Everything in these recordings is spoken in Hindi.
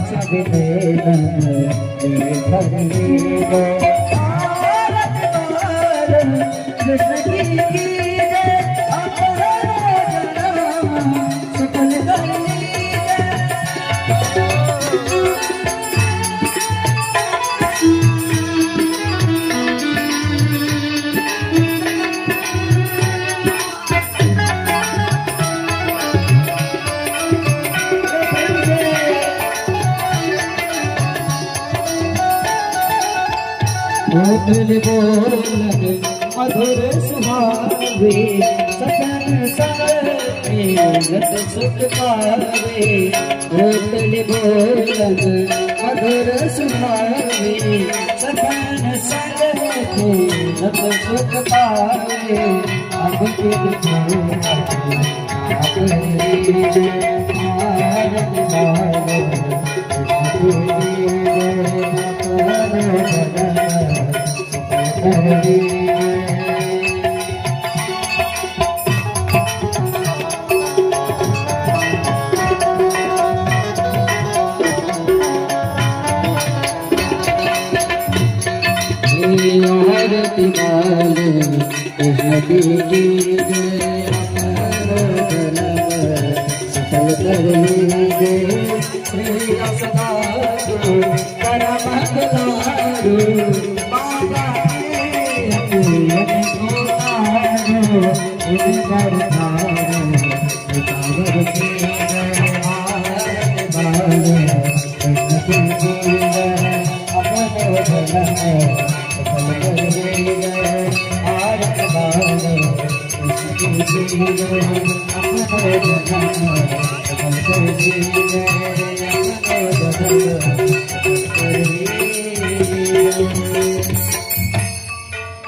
सब नैनन में भरी गो कृष्ण की जय अपराध सकल गली बोल बोलन मधुर सुहावे सपन संगत सुख पावे बोल बोलन मधुर सुहावे सपन संगत सुख पावे अब आरती माल कृष्ण की जय सकल करेंगे श्री सदा परम लाडू बाबा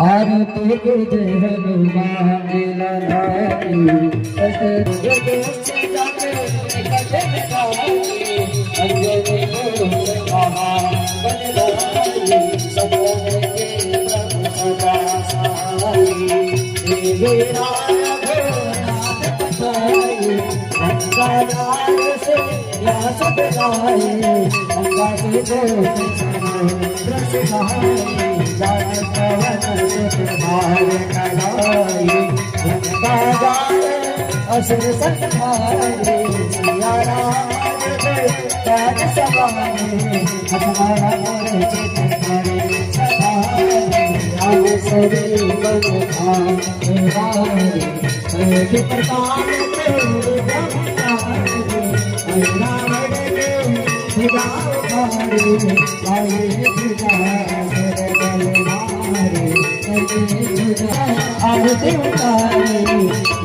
आरती के जय हनुमान लाली असुर संहारे सिया राम राज सवारे हमारा मोर चित करे सवारे आव सरे मन भारे के प्रताप तेरे ब्रह्मारे रावण के हिदाव भारे आए हिदा सरबल मारे आरती उतारे